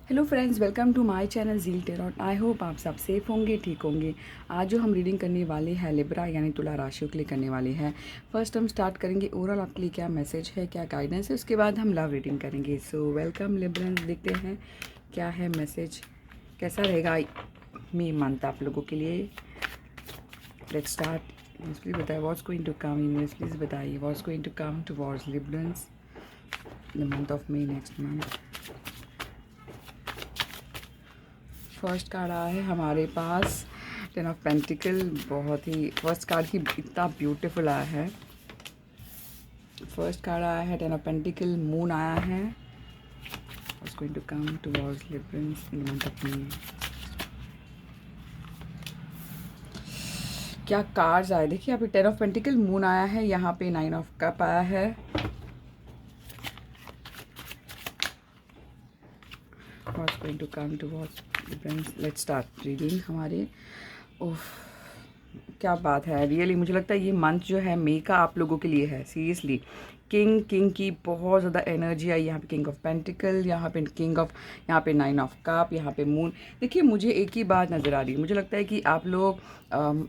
Hello friends, welcome to my channel Zeal tarot. I hope आप सब safe होंगे, ठीक होंगे। आज जो हम रीडिंग करने वाले हैं लिब्रा यानी तुला राशियों के लिए करने वाले हैं। फर्स्ट हम स्टार्ट करेंगे ओवरऑल आपके लिए क्या मैसेज है, क्या गाइडेंस है, उसके बाद हम लव रीडिंग करेंगे। सो वेलकम लिब्रंस, देखते हैं क्या है मैसेज, कैसा रहेगा मई मंथ आप लोगों के लिए। Let's start. प्लीज़ बताइए what's going to come in, please बताइए what's going to come towards Librans the month of May, next month. First card आया है हमारे पास 10 ऑफ पेंटिकल। बहुत ही फर्स्ट कार्ड ही इतना ब्यूटीफुल आया है। फर्स्ट कार्ड आया है 10 ऑफ पेंटिकल, मून आया है। What's going to come towards Librans in the month of May? क्या कार्ड्स आए देखिए, यहाँ पे 10 ऑफ पेंटिकल, मून आया है, यहाँ पे 9 ऑफ कप आया है। What's going to come towards Librans? Let's start reading हमारे। उफ, क्या बात है। रियली मुझे लगता है ये मंथ जो है मई का आप लोगों के लिए है। सीरियसली किंग की बहुत ज़्यादा एनर्जी आई। यहाँ पे किंग ऑफ पेंटिकल, यहाँ पे किंग ऑफ, यहाँ पे 9 ऑफ कप, यहाँ पे मून। देखिए मुझे एक ही बात नज़र आ रही है, मुझे लगता है कि आप लोग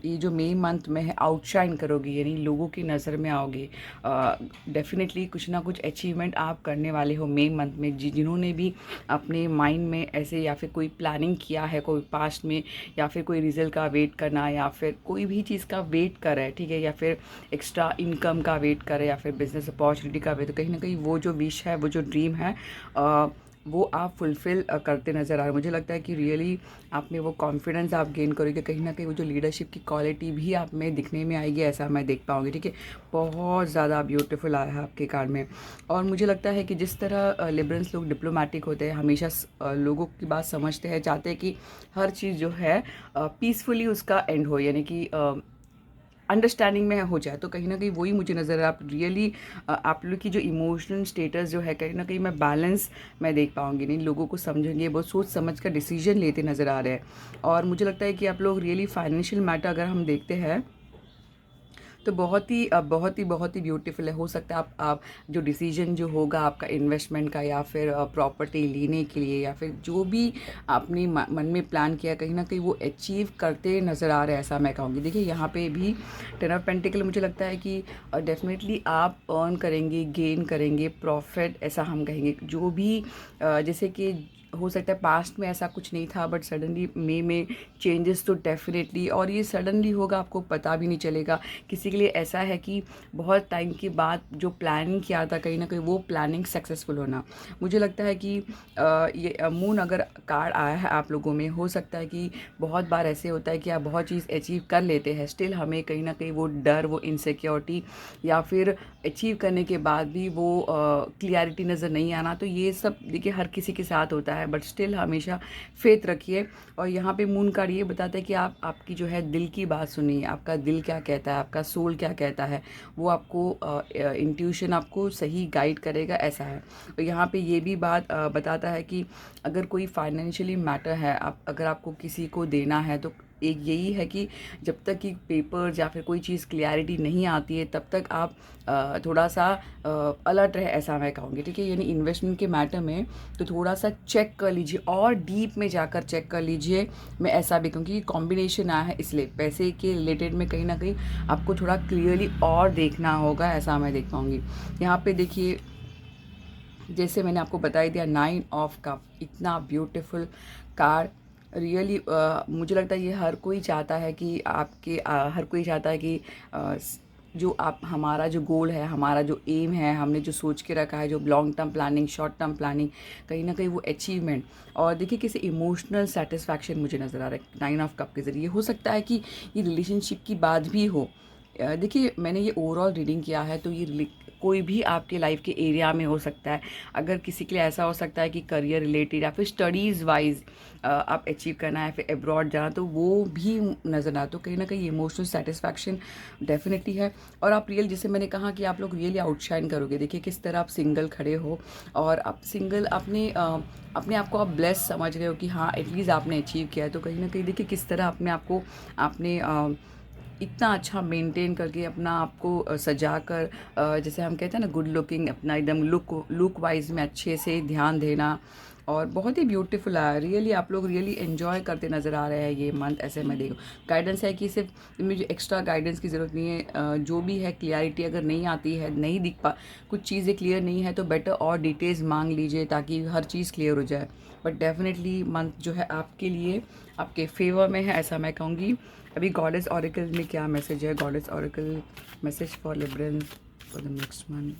ये जो मई मंथ में है आउटशाइन करोगे, यानी लोगों की नज़र में आओगे। डेफिनेटली कुछ ना कुछ अचीवमेंट आप करने वाले हो मई मंथ में। जिन्होंने भी अपने माइंड में ऐसे या फिर कोई प्लानिंग किया है कोई पास्ट में, या फिर कोई रिजल्ट का वेट करना, या फिर कोई भी चीज़ का वेट कर रहा है, ठीक है, या फिर एक्स्ट्रा इनकम का वेट कर रहा है, या फिर बिजनेस अपॉर्चुनिटी का वेट, तो कहीं ना कहीं वो जो विश है, वो जो ड्रीम है, वो आप फुलफ़िल करते नज़र आ रहे हैं। मुझे लगता है कि रियली आप में वो कॉन्फिडेंस आप गेन करोगे, कहीं ना कहीं वो जो लीडरशिप की क्वालिटी भी आप में दिखने में आएगी, ऐसा मैं देख पाऊँगी। ठीक है, बहुत ज़्यादा ब्यूटीफुल आया है आपके कार्ड में। और मुझे लगता है कि जिस तरह लिबरल्स लोग डिप्लोमेटिक होते हैं, हमेशा लोगों की बात समझते हैं, चाहते हैं कि हर चीज़ जो है पीसफुली उसका एंड हो, यानी कि अंडरस्टैंडिंग में हो जाए। तो कहीं ना कहीं वही मुझे नज़र आप रियली आप लोग की जो इमोशनल स्टेटस जो है, कहीं ना कहीं मैं बैलेंस मैं देख पाऊंगी। नहीं, लोगों को समझेंगे, बहुत सोच समझ कर डिसीजन लेते नज़र आ रहे हैं। और मुझे लगता है कि आप लोग रियली फाइनेंशियल मैटर अगर हम देखते हैं तो बहुत ही ब्यूटीफुल है। हो सकता है आप जो डिसीजन जो होगा आपका इन्वेस्टमेंट का, या फिर प्रॉपर्टी लेने के लिए, या फिर जो भी आपने मन में प्लान किया, कहीं ना कहीं वो अचीव करते नज़र आ रहे हैं, ऐसा मैं कहूँगी। देखिए यहाँ पे भी 10 ऑफ पेंटिकल, मुझे लगता है कि डेफिनेटली आप अर्न करेंगे, गेन करेंगे, प्रॉफिट ऐसा हम कहेंगे। जो भी जैसे कि हो सकता है पास्ट में ऐसा कुछ नहीं था, बट सडनली मई में चेंजेस तो डेफिनेटली, और ये सडनली होगा, आपको पता भी नहीं चलेगा। किसी के लिए ऐसा है कि बहुत टाइम के बाद जो प्लानिंग किया था, कहीं ना कहीं वो प्लानिंग सक्सेसफुल होना। मुझे लगता है कि ये मून अगर कार्ड आया है आप लोगों में, हो सकता है कि बहुत बार ऐसे होता है कि आप बहुत चीज़ अचीव कर लेते हैं, स्टिल हमें कहीं ना कहीं वो डर, वो इनसिक्योरिटी, या फिर अचीव करने के बाद भी वो क्लियरिटी नज़र नहीं आना। तो ये सब देखिए हर किसी के साथ होता है, बट स्टिल हमेशा फेथ रखिए। और यहाँ पे मून कार्ड ये बताता है कि आप आपकी जो है दिल की बात सुनिए, आपका दिल क्या कहता है, आपका सोल क्या कहता है, वो आपको इंट्यूशन आपको सही गाइड करेगा, ऐसा है। और यहाँ पे ये भी बात बताता है कि अगर कोई फाइनेंशियली मैटर है, आप अगर आपको किसी को देना है, तो एक यही है कि जब तक कि पेपर्स या फिर कोई चीज़ क्लियरिटी नहीं आती है, तब तक आप थोड़ा सा अलर्ट रहे, ऐसा मैं कहूँगी। ठीक है, यानी इन्वेस्टमेंट के मैटर में तो थोड़ा सा चेक कर लीजिए, और डीप में जाकर चेक कर लीजिए। मैं ऐसा भी कहूँ कि कॉम्बिनेशन आया है, इसलिए पैसे के रिलेटेड में कहीं ना कहीं आपको थोड़ा क्लियरली और देखना होगा, ऐसा मैं देख पाऊँगी। यहाँ पे देखिए जैसे मैंने आपको बता ही दिया, 9 ऑफ कप, इतना ब्यूटीफुल कार्ड। रियली मुझे लगता है ये हर कोई चाहता है कि आपके हर कोई चाहता है कि जो आप हमारा जो गोल है, हमारा जो एम है, हमने जो सोच के रखा है, जो long term planning, short term planning, कहीं ना कहीं वो अचीवमेंट। और देखिए किसी इमोशनल सेटिस्फैक्शन मुझे नज़र आ रहा है 9 ऑफ कप के ज़रिए। हो सकता है कि ये रिलेशनशिप की बात भी हो। देखिए मैंने ये ओवरऑल रीडिंग किया है, तो ये कोई भी आपके लाइफ के एरिया में हो सकता है। अगर किसी के लिए ऐसा हो सकता है कि करियर रिलेटेड, या फिर स्टडीज़ वाइज आप अचीव करना है, फिर अब्रॉड जाना, तो वो भी नज़र आता। तो कहीं ना कहीं इमोशनल सेटिस्फैक्शन डेफिनेटली है। और आप रियल, जैसे मैंने कहा कि आप लोग रियली आउटशाइन करोगे। देखिए किस तरह आप सिंगल खड़े हो, और आप सिंगल अपने आप को आप ब्लेस समझ रहे हो कि हाँ एटलीस्ट आपने अचीव किया है। तो कहीं ना कहीं देखिए किस तरह अपने आप को आपने इतना अच्छा मेंटेन करके अपना आपको सजा कर, जैसे हम कहते हैं ना गुड लुकिंग, अपना एकदम लुक वाइज में अच्छे से ध्यान देना, और बहुत ही ब्यूटीफुल है रियली। आप लोग रियली एंजॉय करते नज़र आ रहे हैं ये मंथ, ऐसे मैं देखो गाइडेंस है कि सिर्फ मुझे एक्स्ट्रा गाइडेंस की ज़रूरत नहीं है। जो भी है क्लियरिटी अगर नहीं आती है, नहीं दिख पा, कुछ चीज़ें क्लियर नहीं है तो बेटर और डिटेल्स मांग लीजिए ताकि हर चीज़ क्लियर हो जाए। बट डेफिनेटली मंथ जो है आपके लिए, आपके फेवर में है, ऐसा मैं कहूँगी। अभी गॉडेस ऑरेकल में क्या मैसेज है? Goddess oracle message for Libra for the next month.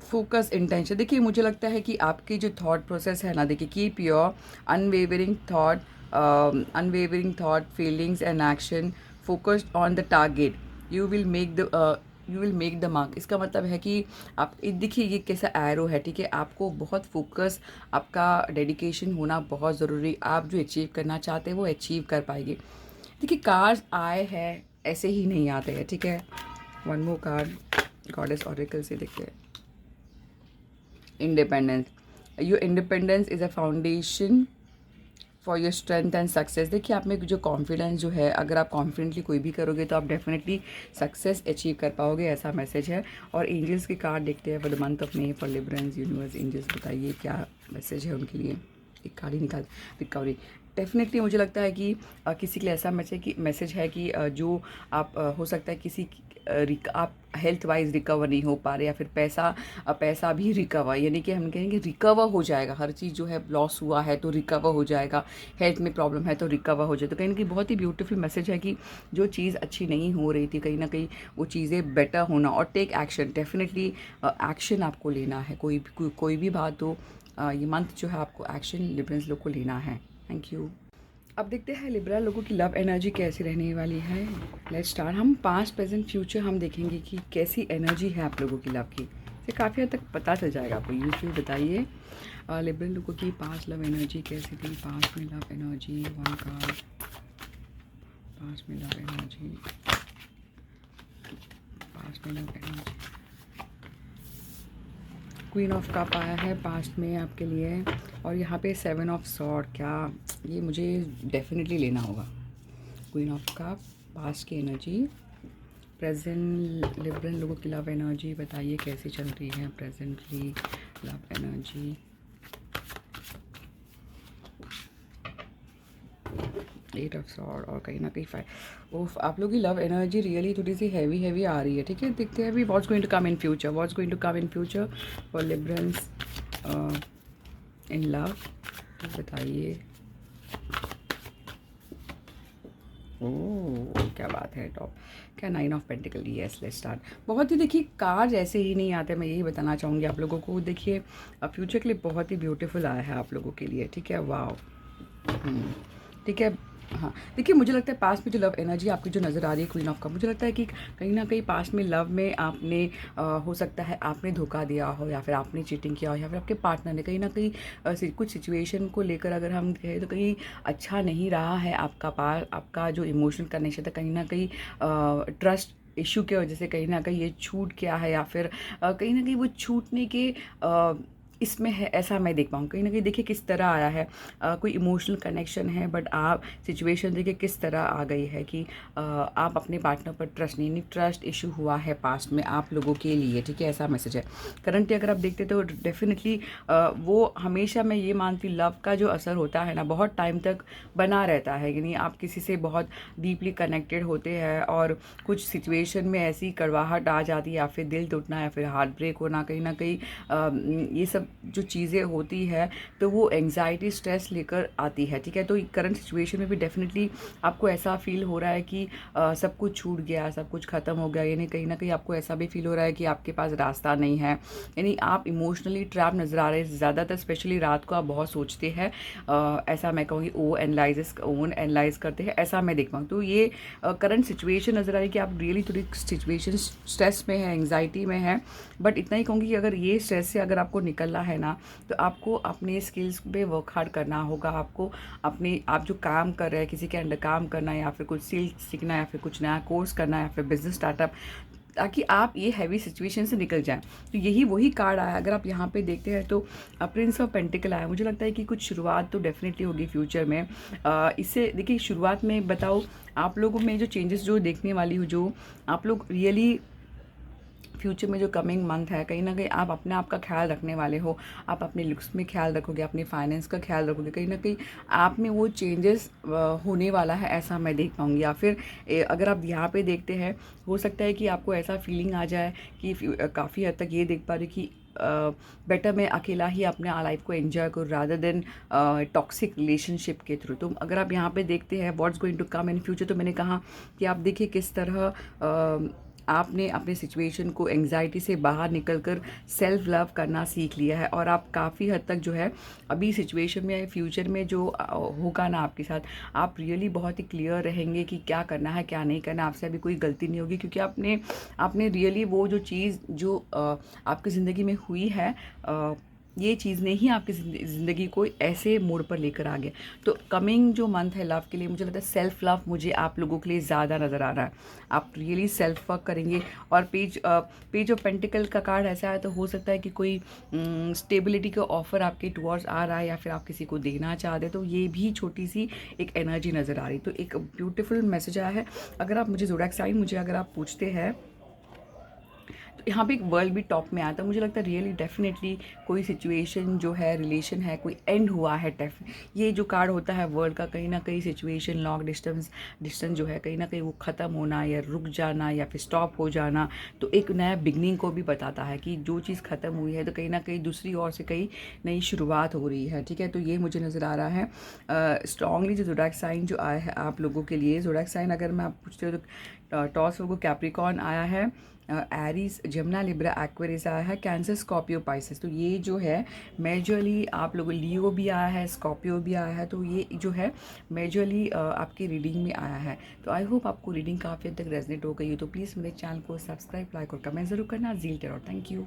Focus intention, देखिए मुझे लगता है कि आपकी जो थॉट प्रोसेस है ना, देखिए keep your unwavering thought, feelings and action focused on the target, you will make the mark. इसका मतलब है कि आप देखिए ये कैसा एरो है, ठीक है। आपको बहुत फोकस, आपका डेडिकेशन होना बहुत ज़रूरी। आप जो अचीव करना चाहते हैं वो अचीव कर पाएंगे। देखिए कार्ड्स आए हैं ऐसे ही नहीं आते हैं, ठीक है। One more card goddess oracle से देखते हैं। Independence, your independence is a foundation for your strength and success. देखिए आप में जो कॉन्फिडेंस जो है, अगर आप कॉन्फिडेंटली कोई भी करोगे तो आप डेफिनेटली सक्सेस अचीव कर पाओगे, ऐसा मैसेज है। और एंजल्स के कार्ड देखते हैं for the month of May for Libras universe. Angels बताइए क्या मैसेज है उनके लिए। एक कार्ड ही निकाल, रिकवरी। डेफिनेटली मुझे लगता है कि किसी के लिए ऐसा मैसेज है कि जो आप हो सकता है किसी आप हेल्थ वाइज रिकवर नहीं हो पा रहे, या फिर पैसा भी रिकवर, यानी कि हम कहेंगे रिकवर हो जाएगा। हर चीज़ जो है लॉस हुआ है तो रिकवर हो जाएगा, हेल्थ में प्रॉब्लम है तो रिकवर हो जाए। तो कहीं ना कहीं बहुत ही ब्यूटीफुल मैसेज है कि जो चीज़ अच्छी नहीं हो रही थी, कहीं ना कहीं वो चीज़ें बेटर होना, और टेक एक्शन। डेफिनेटली एक्शन आपको लेना है, कोई भी बात हो। ये मंथ जो है आपको एक्शन लिब्रल्स लोग को लेना है। Thank you. अब देखते हैं लिब्रा लोगों की लव एनर्जी कैसी रहने वाली है। Let's start. हम पास्ट प्रेजेंट फ्यूचर हम देखेंगे कि कैसी एनर्जी है आप लोगों की लव की। ये काफ़ी हद तक पता चल जाएगा आपको। यूजली बताइए लिब्रल लोगों की पास्ट लव एनर्जी कैसी थी। पास्ट में love energy, one card. Past में लव एनर्जी, पास्ट में love energy. Queen of cup आया है पास्ट में आपके लिए, और यहाँ पे 7 ऑफ सॉर्ड। क्या ये मुझे डेफिनेटली लेना होगा। क्वीन ऑफ कप, पास्ट की एनर्जी, प्रेजेंट लिब्रल लोगों की लव एनर्जी बताइए कैसी चल रही है presently love energy. 8 of sword और कहीं ना कहीं 5। ओफ, आप लोग की लव एनर्जी रियली थोड़ी सी हैवी आ रही है, ठीक है। देखते हैं अभी what's going to come in future, what's going to come in future for Libras in love. बताइए। ओह क्या बात है। टॉप क्या, 9 of pentacle. Yes let's start. बहुत ही देखिए कार्ड ऐसे ही नहीं आते, मैं यही बताना चाहूँगी आप लोगों को। देखिए फ्यूचर के लिए बहुत ही ब्यूटीफुल आया है आप लोगों के लिए, ठीक है। वाह, ठीक है। हाँ देखिए मुझे लगता है पास्ट में जो लव एनर्जी आपकी जो नज़र आ रही है क्वीन ऑफ कप, मुझे लगता है कि कहीं ना कहीं पास्ट में लव में आपने हो सकता है आपने धोखा दिया हो, या फिर आपने चीटिंग किया हो, या फिर आपके पार्टनर ने कहीं ना कहीं कुछ सिचुएशन को लेकर अगर हम कहें तो कहीं अच्छा नहीं रहा है आपका जो इमोशनल कनेक्शन था, कहीं ना कहीं ट्रस्ट इशू की वजह से कहीं ना कहीं ये छूट गया है, या फिर कहीं ना कहीं वो छूटने के इसमें है, ऐसा मैं देख पाऊँ। कहीं ना कहीं देखिए किस तरह आया है, कोई इमोशनल कनेक्शन है, बट आप सिचुएशन देखिए किस तरह आ गई है कि आप अपने पार्टनर पर ट्रस्ट इशू हुआ है पास्ट में आप लोगों के लिए, ठीक है। ऐसा मैसेज है। करंटली अगर आप देखते तो डेफिनेटली वो हमेशा मैं ये मानती लव का जो असर होता है ना बहुत टाइम तक बना रहता है, यानी आप किसी से बहुत डीपली कनेक्टेड होते हैं और कुछ सिचुएशन में ऐसी कड़वाहट आ जाती है, या फिर दिल टूटना, या फिर हार्ट ब्रेक होना, कहीं ना कहीं ये सब जो चीज़ें होती है तो वो एंग्जाइटी स्ट्रेस लेकर आती है, ठीक है। तो करंट सिचुएशन में भी डेफिनेटली आपको ऐसा फील हो रहा है कि सब कुछ छूट गया, सब कुछ ख़त्म हो गया, यानी कहीं ना कहीं आपको ऐसा भी फील हो रहा है कि आपके पास रास्ता नहीं है, यानी आप इमोशनली ट्रैप नज़र आ रहे हैं ज़्यादातर। स्पेशली रात को आप बहुत सोचते हैं, ऐसा मैं कहूँगी ओन एनालाइज करते हैं, ऐसा मैं देख पाऊँ। तो ये करंट सिचुएशन नज़र आ रही है कि आप रियली थोड़ी सिचुएशन स्ट्रेस में है, एंग्जाइटी में है। बट इतना ही कहूँगी कि अगर ये स्ट्रेस से अगर आपको निकलना है ना, तो आपको अपने स्किल्स पे वर्क हार्ड करना होगा। आपको आप जो काम कर रहे हैं, किसी के अंडर काम करना है, या फिर कुछ स्किल सीखना है, या फिर कुछ नया कोर्स करना है, या फिर बिजनेस स्टार्टअप, ताकि आप ये हैवी सिचुएशन से निकल जाएं। तो यही वही कार्ड आया। अगर आप यहाँ पे देखते हैं तो प्रिंस ऑफ पेंटिकल आया। मुझे लगता है कि कुछ शुरुआत तो डेफिनेटली होगी फ्यूचर में। इससे देखिए शुरुआत में बताओ आप लोगों में जो चेंजेस जो देखने वाली हो, जो आप लोग रियली फ्यूचर में जो कमिंग मंथ है, कहीं ना कहीं आप अपने आप का ख्याल रखने वाले हो, आप अपने लुक्स में ख्याल रखोगे, अपने फाइनेंस का ख्याल रखोगे, कहीं ना कहीं आप में वो चेंजेस होने वाला है, ऐसा मैं देख पाऊँगी। या फिर अगर आप यहाँ पे देखते हैं, हो सकता है कि आपको ऐसा फीलिंग आ जाए कि काफ़ी हद तक ये देख पा रही कि बेटर मैं अकेला ही अपने लाइफ को एंजॉय करूँ रादर देन टॉक्सिक रिलेशनशिप के थ्रू। तो अगर आप यहाँ पे देखते हैं what's going to come in future, तो मैंने कहा कि आप देखिए किस तरह आपने अपने सिचुएशन को एंग्जाइटी से बाहर निकलकर सेल्फ लव करना सीख लिया है, और आप काफ़ी हद तक जो है अभी सिचुएशन में फ्यूचर में जो होगा ना आपके साथ, आप रियली बहुत ही क्लियर रहेंगे कि क्या करना है क्या नहीं करना। आपसे अभी कोई गलती नहीं होगी, क्योंकि आपने रियली वो जो चीज़ जो आपकी ज़िंदगी में हुई है, ये चीज़ ने ही आपकी ज़िंदगी को ऐसे मोड़ पर लेकर आ गया। तो कमिंग जो मंथ है लव के लिए, मुझे लगता है सेल्फ लव मुझे आप लोगों के लिए ज़्यादा नज़र आ रहा है। आप रियली सेल्फ वर्क करेंगे। और पेज ऑफ पेंटिकल का कार्ड ऐसा है, तो हो सकता है कि कोई स्टेबिलिटी का ऑफर आपके टुवर्ड्स आ रहा है, या फिर आप किसी को देना चाहते हैं, तो ये भी छोटी सी एक एनर्जी नज़र आ रही। तो एक ब्यूटीफुल मैसेज आया है। अगर आप मुझे ज़ोडिएक साइन मुझे अगर आप पूछते हैं, यहाँ पे एक वर्ल्ड भी टॉप में आता है। मुझे लगता है रियली डेफिनेटली कोई सिचुएशन जो है, रिलेशन है, कोई एंड हुआ है। ये जो कार्ड होता है वर्ल्ड का, कहीं ना कहीं सिचुएशन लॉन्ग डिस्टेंस जो है, कहीं ना कहीं वो ख़त्म होना या रुक जाना या फिर स्टॉप हो जाना, तो एक नया बिगनिंग को भी बताता है कि जो चीज़ ख़त्म हुई है तो कहीं ना कहीं दूसरी ओर से कहीं नई शुरुआत हो रही है। ठीक है, तो ये मुझे नज़र आ रहा है स्ट्रांगली जो ज़ोडिएक साइन जो आया है आप लोगों के लिए। ज़ोडिएक साइन अगर मैं आप पूछते हो तो टॉस वर्गो कैप्रिकॉर्न आया है, एरीज, जमुना, लिब्रा, एक्वेरियस आया है, कैंसर, स्कॉर्पियो, पाइसेस। तो ये जो है मेजरली आप लोगों, लियो भी आया है, स्कॉर्पियो भी आया है, तो ये जो है मेजरली आपकी रीडिंग में आया है। तो आई होप आपको रीडिंग काफ़ी हद तक रेजनेट हो गई हो। तो प्लीज़ मेरे चैनल को सब्सक्राइब, लाइक और कमेंट ज़रूर करना। Zeal tarot, thank you.